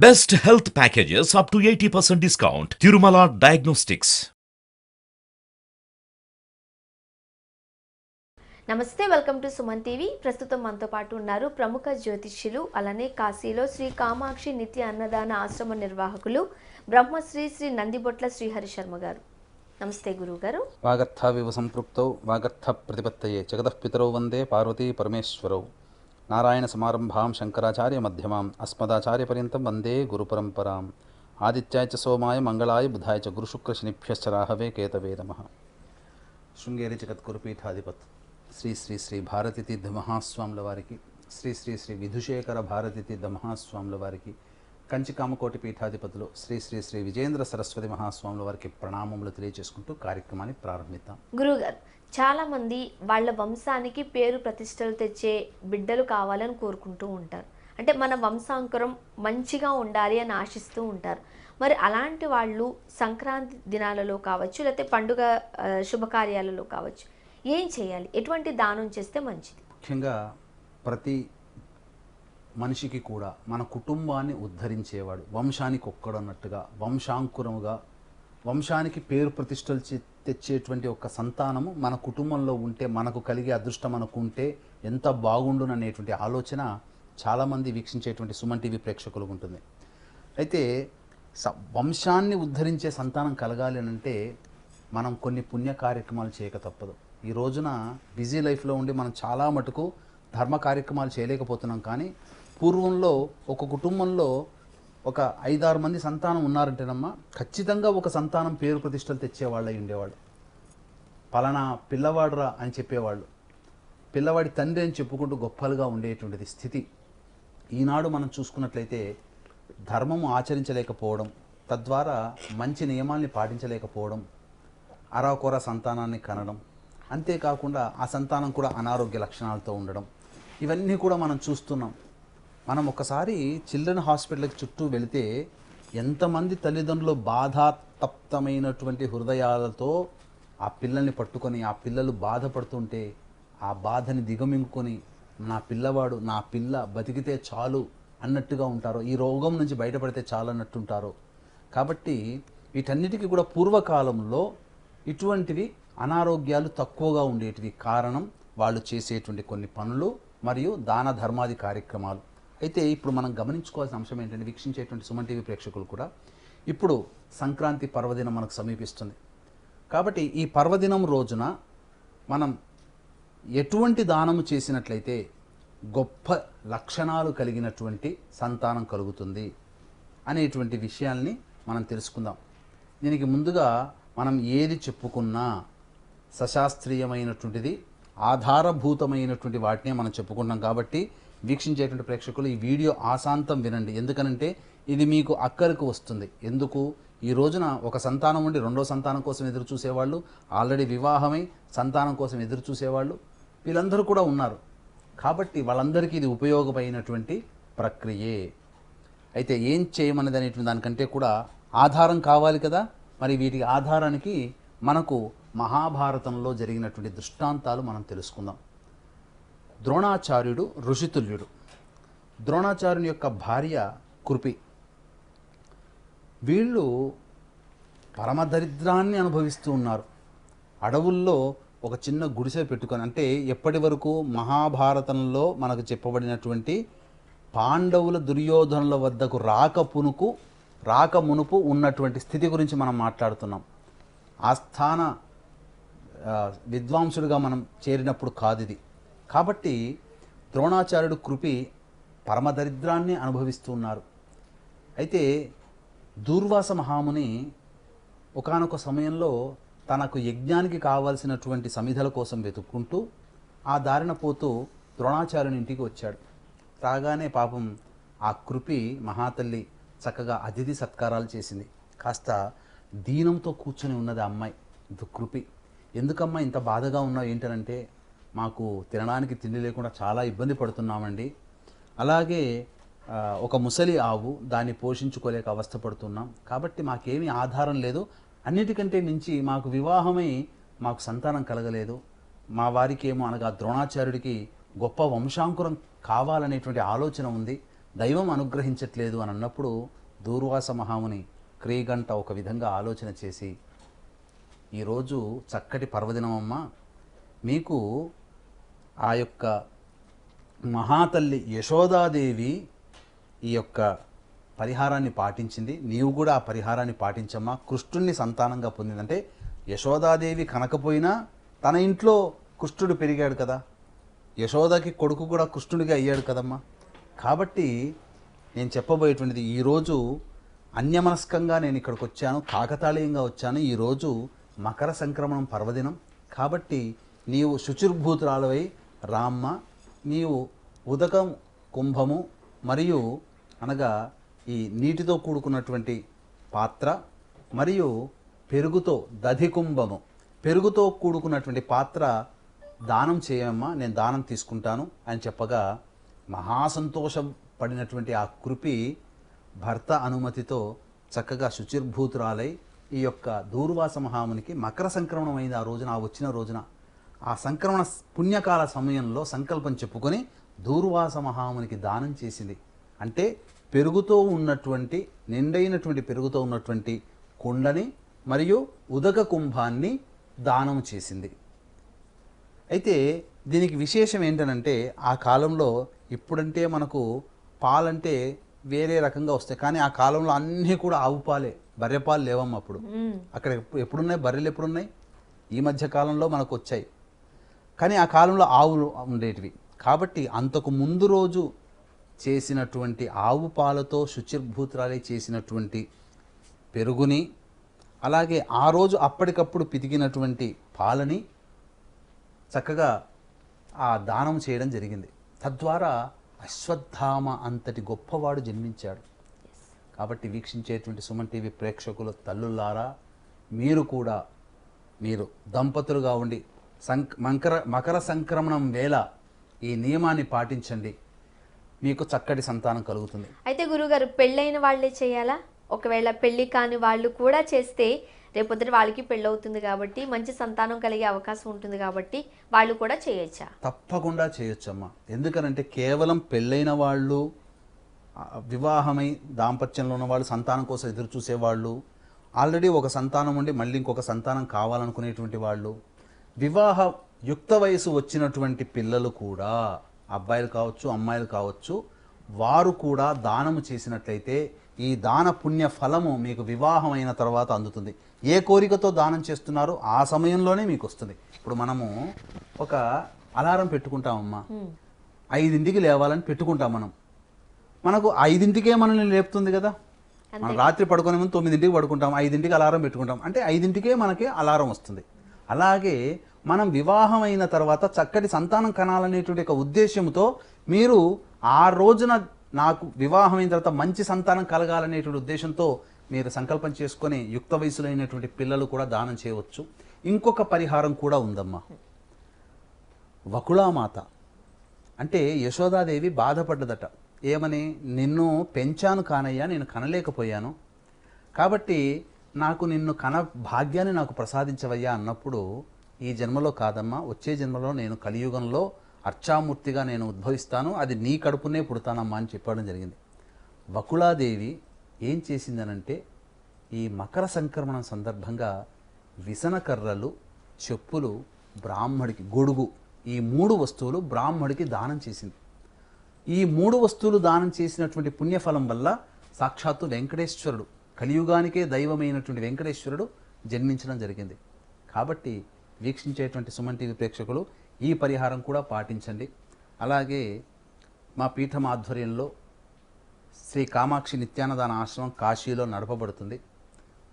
Best health packages up to 80% discount. Tirumala Diagnostics. నమస్తే, welcome to Suman TV. ప్రస్తుతం మనతో పాటు ఉన్నారు ప్రముఖ జ్యోతిష్యులు, అలానే కాశీలో శ్రీ కామాక్షి నిత్య అన్నదాన ఆశ్రమ నిర్వాహకులు బ్రహ్మశ్రీ శ్రీ నందిబొట్ల శ్రీహరి శర్మ గారు. నమస్తే గురువు గారు. వాగర్థావివ సంపృక్తౌ వాగర్థ ప్రతిపత్తయే జగతఃపితరౌ వందే పార్వతీ పరమేశ్వరౌ. నారాయణ సమారంభాం శంకరాచార్య మధ్యమాం అస్మదాచార్య పర్యంతం వందే గురుపరంపరాం. ఆదిత్యాయ చ సోమాయ మంగళాయ బుధాయ చ గురుశుక్రశనిభ్యశ్చ రాహవే కేతవే నమః. శృంగేరి జగద్గురుపీఠాధిపత్ శ్రీ శ్రీ శ్రీ భారతీ తీర్థ మహాస్వాముల వారికి, శ్రీ శ్రీ శ్రీ విధుశేఖర భారతీ తీర్థ మహాస్వాముల వారికి, కంచి కామకోటి పీఠాధిపతులు శ్రీ శ్రీ శ్రీ విజేంద్ర సరస్వతి మహాస్వాముల వారికి ప్రణామములు తెలియజేసుకుంటూ కార్యక్రమాన్ని ప్రారంభిద్దాం. గురువుగారు, చాలామంది వాళ్ళ వంశానికి పేరు ప్రతిష్టలు తెచ్చే బిడ్డలు కావాలని కోరుకుంటూ ఉంటారు. అంటే మన వంశాంకురం మంచిగా ఉండాలి అని ఆశిస్తూ ఉంటారు. మరి అలాంటి వాళ్ళు సంక్రాంతి దినాలలో కావచ్చు, లేకపోతే పండుగ శుభకార్యాలలో కావచ్చు, ఏం చేయాలి? ఎటువంటి దానం చేస్తే మంచిది? ముఖ్యంగా ప్రతి మనిషికి కూడా మన కుటుంబాన్ని ఉద్ధరించేవాడు, వంశానికి ఒక్కడన్నట్టుగా, వంశాంకురముగా, వంశానికి పేరు ప్రతిష్టలు తెచ్చేటువంటి ఒక సంతానము మన కుటుంబంలో ఉంటే, మనకు కలిగే అదృష్టం మనకు ఉంటే ఎంత బాగుండుననేటువంటి ఆలోచన చాలామంది వీక్షించేటువంటి సుమన్ టీవీ ప్రేక్షకులకు ఉంటుంది. అయితే వంశాన్ని ఉద్ధరించే సంతానం కలగాలి అంటే మనం కొన్ని పుణ్య కార్యక్రమాలు చేయక తప్పదు. ఈ రోజున బిజీ లైఫ్లో ఉండి మనం చాలా మటుకు ధర్మ కార్యక్రమాలు చేయలేకపోతున్నాం. కానీ పూర్వంలో ఒక కుటుంబంలో ఒక 5-6 మంది సంతానం ఉన్నారంటేనమ్మా, ఖచ్చితంగా ఒక సంతానం పేరు ప్రతిష్టలు తెచ్చేవాళ్ళు అయి ఉండేవాళ్ళు. పలానా పిల్లవాడురా అని చెప్పేవాళ్ళు, పిల్లవాడి తండ్రి అని చెప్పుకుంటూ గొప్పలుగా ఉండేటువంటిది స్థితి. ఈనాడు మనం చూసుకున్నట్లయితే ధర్మము ఆచరించలేకపోవడం, తద్వారా మంచి నియమాల్ని పాటించలేకపోవడం, అరాకొర సంతానాన్ని కనడం, అంతేకాకుండా ఆ సంతానం కూడా అనారోగ్య లక్షణాలతో ఉండడం, ఇవన్నీ కూడా మనం చూస్తున్నాం. మనం ఒకసారి చిల్డ్రన్ హాస్పిటల్కి చుట్టూ వెళితే ఎంతమంది తల్లిదండ్రులు బాధాతప్తమైనటువంటి హృదయాలతో ఆ పిల్లల్ని పట్టుకొని, ఆ పిల్లలు బాధపడుతుంటే ఆ బాధని దిగమింగుకొని, నా పిల్లవాడు, నా పిల్ల బతికితే చాలు అన్నట్టుగా ఉంటారో, ఈ రోగం నుంచి బయటపడితే చాలు అన్నట్టుంటారో. కాబట్టి వీటన్నిటికీ కూడా పూర్వకాలంలో ఇటువంటివి అనారోగ్యాలు తక్కువగా ఉండేటివి. కారణం వాళ్ళు చేసేటువంటి కొన్ని పనులు మరియు దాన ధర్మాది కార్యక్రమాలు. అయితే ఇప్పుడు మనం గమనించుకోవాల్సిన అంశం ఏంటంటే, వీక్షించేటువంటి సుమన్ టీవీ ప్రేక్షకులు కూడా, ఇప్పుడు సంక్రాంతి పర్వదినం మనకు సమీపిస్తుంది. కాబట్టి ఈ పర్వదినం రోజున మనం ఎటువంటి దానము చేసినట్లయితే గొప్ప లక్షణాలు కలిగినటువంటి సంతానం కలుగుతుంది అనేటువంటి విషయాల్ని మనం తెలుసుకుందాం. దీనికి ముందుగా మనం ఏది చెప్పుకున్నా సశాస్త్రీయమైనటువంటిది, ఆధారభూతమైనటువంటి వాటినే మనం చెప్పుకుంటాం. కాబట్టి వీక్షించేటువంటి ప్రేక్షకులు ఈ వీడియో ఆశాంతం వినండి. ఎందుకనంటే ఇది మీకు అక్కరకు వస్తుంది. ఎందుకు? ఈ రోజున ఒక సంతానం ఉండి రెండో సంతానం కోసం ఎదురు చూసేవాళ్ళు, ఆల్రెడీ వివాహమై సంతానం కోసం ఎదురు చూసేవాళ్ళు, వీళ్ళందరూ కూడా ఉన్నారు. కాబట్టి వాళ్ళందరికీ ఇది ఉపయోగమైనటువంటి ప్రక్రియే. అయితే ఏం చేయమనేది అనేటువంటి దానికంటే కూడా ఆధారం కావాలి కదా. మరి వీటి ఆధారానికి మనకు మహాభారతంలో జరిగినటువంటి దృష్టాంతాలు మనం తెలుసుకుందాం. ద్రోణాచార్యుడు ఋషితుల్యుడు. ద్రోణాచార్యుని యొక్క భార్య కృపి. వీళ్ళు పరమదరిద్రాన్ని అనుభవిస్తూ ఉన్నారు. అడవుల్లో ఒక చిన్న గుడిసె పెట్టుకొని, అంటే ఎప్పటి వరకు మహాభారతంలో మనకు చెప్పబడినటువంటి పాండవుల దుర్యోధనుల వద్దకు రాకమునుపు ఉన్నటువంటి స్థితి గురించి మనం మాట్లాడుతున్నాం. ఆస్థాన విద్వాంసుడిగా మనం చేరినప్పుడు కాదు ఇది. కాబట్టి ద్రోణాచార్యుడు కృపి పరమదరిద్రాన్ని అనుభవిస్తూ ఉన్నారు. అయితే దూర్వాస మహాముని ఒకానొక సమయంలో తనకు యజ్ఞానికి కావాల్సినటువంటి సమిధల కోసం వెతుక్కుంటూ ఆ దారిన పోతూ ద్రోణాచార్యుని ఇంటికి వచ్చాడు. రాగానే పాపం ఆ కృపి మహాతల్లి చక్కగా అతిథి సత్కారాలు చేసింది. కాస్త దీనంతో కూర్చొని ఉన్నది ఆ అమ్మాయి. కృపి, ఎందుకమ్మా ఇంత బాధగా ఉన్నావు ఏంటనంటే, మాకు తినడానికి తిండి లేకుండా చాలా ఇబ్బంది పడుతున్నామండి. అలాగే ఒక ముసలి ఆవు, దాన్ని పోషించుకోలేక అవస్థపడుతున్నాం. కాబట్టి మాకేమీ ఆధారం లేదు. అన్నిటికంటే మించి మాకు వివాహమై మాకు సంతానం కలగలేదు. మా వారికి ఏమో, అనగా ద్రోణాచార్యుడికి గొప్ప వంశాంకురం కావాలనేటువంటి ఆలోచన ఉంది. దైవం అనుగ్రహించట్లేదు అని అన్నప్పుడు దూర్వాస మహాముని క్రీగంట ఒక విధంగా ఆలోచన చేసి, ఈరోజు చక్కటి పర్వదినమమ్మ, మీకు ఆ యొక్క మహాతల్లి యశోదాదేవి ఈ యొక్క పరిహారాన్ని పాటించింది, నీవు కూడా ఆ పరిహారాన్ని పాటించమ్మా. కృష్ణుణ్ణి సంతానంగా పొందిందంటే యశోదాదేవి కనకపోయినా తన ఇంట్లో కృష్ణుడు పెరిగాడు కదా, యశోదకి కొడుకు కూడా కృష్ణుడిగా అయ్యాడు కదమ్మా. కాబట్టి నేను చెప్పబోయేటువంటిది, ఈరోజు అన్యమనస్కంగా నేను ఇక్కడికి వచ్చాను, కాకతాళీయంగా వచ్చాను. ఈరోజు మకర సంక్రమణం పర్వదినం కాబట్టి నీవు శుచిర్భూతురాలవై రామ్మ, నీవు ఉదకం కుంభము మరియు అనగా ఈ నీటితో కూడుకున్నటువంటి పాత్ర మరియు పెరుగుతో దధికుంభము, పెరుగుతో కూడుకున్నటువంటి పాత్ర దానం చేయమ్మా, నేను దానం తీసుకుంటాను అని చెప్పగా మహాసంతోషం పడినటువంటి ఆ కృపి భర్త అనుమతితో చక్కగా శుచిర్భూతురాలై ఈ యొక్క దూర్వాస మహామునికి మకర సంక్రమణం అయింది. ఆ రోజున, ఆ వచ్చిన రోజున, ఆ సంక్రమణ పుణ్యకాల సమయంలో సంకల్పం చెప్పుకొని దూర్వాస మహామునికి దానం చేసింది. అంటే పెరుగుతో ఉన్నటువంటి, నిండైనటువంటి పెరుగుతో ఉన్నటువంటి కుండని మరియు ఉదక కుంభాన్ని దానం చేసింది. అయితే దీనికి విశేషం ఏంటనంటే, ఆ కాలంలో ఇప్పుడంటే మనకు పాలంటే వేరే రకంగా వస్తాయి, కానీ ఆ కాలంలో అన్నీ కూడా ఆవు పాలే, బర్రె పాలు లేవమ్మ. అప్పుడు అక్కడ ఎప్పుడున్నాయి బర్రెలు? ఎప్పుడున్నాయి? ఈ మధ్య కాలంలో మనకు వచ్చాయి, కానీ ఆ కాలంలో ఆవులు ఉండేటివి. కాబట్టి అంతకు ముందు రోజు చేసినటువంటి ఆవు పాలతో శుచిర్భూతురాలై చేసినటువంటి పెరుగుని, అలాగే ఆ రోజు అప్పటికప్పుడు పితికినటువంటి పాలని చక్కగా ఆ దానం చేయడం జరిగింది. తద్వారా అశ్వత్థామ అంతటి గొప్పవాడు జన్మించాడు. కాబట్టి వీక్షించేటువంటి సుమన్ టీవీ ప్రేక్షకుల తల్లులారా, మీరు కూడా మీరు దంపతులుగా ఉండి మకర సంక్రమణం వేళ ఈ నియమాన్ని పాటించండి, మీకు చక్కటి సంతానం కలుగుతుంది. అయితే గురుగారు, పెళ్ళైన వాళ్ళే చేయాలా? ఒకవేళ పెళ్ళి కాని వాళ్ళు కూడా చేస్తే రేపొద్దున వాళ్ళకి పెళ్ళవుతుంది కాబట్టి మంచి సంతానం కలిగే అవకాశం ఉంటుంది కాబట్టి వాళ్ళు కూడా చేయొచ్చా? తప్పకుండా చేయొచ్చమ్మా. ఎందుకనంటే కేవలం పెళ్ళైన వాళ్ళు, వివాహమై దాంపత్యంలో ఉన్న వాళ్ళు, సంతానం కోసం ఎదురు చూసేవాళ్ళు, ఆల్రెడీ ఒక సంతానం ఉండి మళ్ళీ ఇంకొక సంతానం కావాలనుకునేటువంటి వాళ్ళు, వివాహ యుక్త వయసు వచ్చినటువంటి పిల్లలు కూడా, అబ్బాయిలు కావచ్చు అమ్మాయిలు కావచ్చు, వారు కూడా దానము చేసినట్లయితే ఈ దాన పుణ్య ఫలము మీకు వివాహం అయిన తర్వాత అందుతుంది. ఏ కోరికతో దానం చేస్తున్నారో ఆ సమయంలోనే మీకు వస్తుంది. ఇప్పుడు మనము ఒక అలారం పెట్టుకుంటామమ్మా, 5ంటికి లేవాలని పెట్టుకుంటాం. మనకు 5ంటికే మనల్ని లేపుతుంది కదా. మనం రాత్రి పడుకునే ముందు 9ంటికి పడుకుంటాం, 5ంటికి అలారం పెట్టుకుంటాం, అంటే 5ంటికే మనకి అలారం వస్తుంది. అలాగే మనం వివాహం అయిన తర్వాత చక్కటి సంతానం కనాలనేటువంటి ఒక ఉద్దేశంతో మీరు ఆ రోజున నాకు వివాహం అయిన తర్వాత మంచి సంతానం కలగాలనేటువంటి ఉద్దేశంతో మీరు సంకల్పం చేసుకొని యుక్త వయసులైనటువంటి పిల్లలు కూడా దానం చేయవచ్చు. ఇంకొక పరిహారం కూడా ఉందమ్మా. వకుళామాత అంటే యశోదాదేవి బాధపడ్డదట. ఏమని? నిన్ను పెంచాను కానయ్యా, నేను కనలేకపోయాను, కాబట్టి నాకు నిన్ను కన భాగ్యాన్ని నాకు ప్రసాదించవయ్యా అన్నప్పుడు, ఈ జన్మలో కాదమ్మా, వచ్చే జన్మలో నేను కలియుగంలో అర్చామూర్తిగా నేను ఉద్భవిస్తాను, అది నీ కడుపునే పుడతానమ్మా అని చెప్పడం జరిగింది. వకుళాదేవి ఏం చేసిందనంటే, ఈ మకర సంక్రమణం సందర్భంగా విసనకర్రలు, చెప్పులు, బ్రాహ్మడికి గొడుగు, ఈ 3 వస్తువులు బ్రాహ్మడికి దానం చేసింది. ఈ 3 వస్తువులు దానం చేసినటువంటి పుణ్యఫలం వల్ల సాక్షాత్తు వెంకటేశ్వరుడు, కలియుగానికే దైవమైనటువంటి వెంకటేశ్వరుడు జన్మించడం జరిగింది. కాబట్టి వీక్షించేటువంటి సుమన్ టీవీ ప్రేక్షకులు ఈ పరిహారం కూడా పాటించండి. అలాగే మా పీఠం ఆధ్వర్యంలో శ్రీ కామాక్షి నిత్యాన్నదాన ఆశ్రమం కాశీలో నడపబడుతుంది.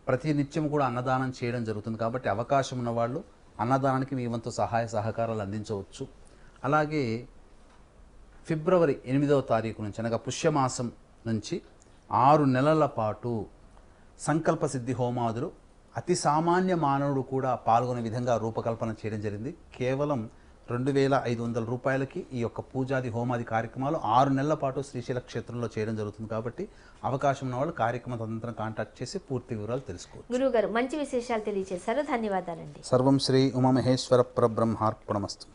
ప్రతి నిత్యం కూడా అన్నదానం చేయడం జరుగుతుంది. కాబట్టి అవకాశం ఉన్నవాళ్ళు అన్నదానానికి మీ వంతు సహాయ సహకారాలు అందించవచ్చు. అలాగే ఫిబ్రవరి 8వ తారీఖు నుంచి, అనగా పుష్యమాసం నుంచి 6 నెలల పాటు సంకల్ప సిద్ధి హోమాదులు అతి సామాన్య మానవుడు కూడా పాల్గొనే విధంగా రూపకల్పన చేయడం జరిగింది. కేవలం 2,500 రూపాయలకి ఈ యొక్క పూజాది హోమాది కార్యక్రమాలు 6 నెలల పాటు శ్రీశైల క్షేత్రంలో చేయడం జరుగుతుంది. కాబట్టి అవకాశం ఉన్న వాళ్ళు కార్యక్రమం తదనంతరం కాంటాక్ట్ చేసి పూర్తి వివరాలు తెలుసుకోవచ్చు. గురువు గారు మంచి విశేషాలు తెలియజేశారు, ధన్యవాదాలండి. సర్వం శ్రీ ఉమామహేశ్వర పరబ్రహ్మార్పణమస్తు.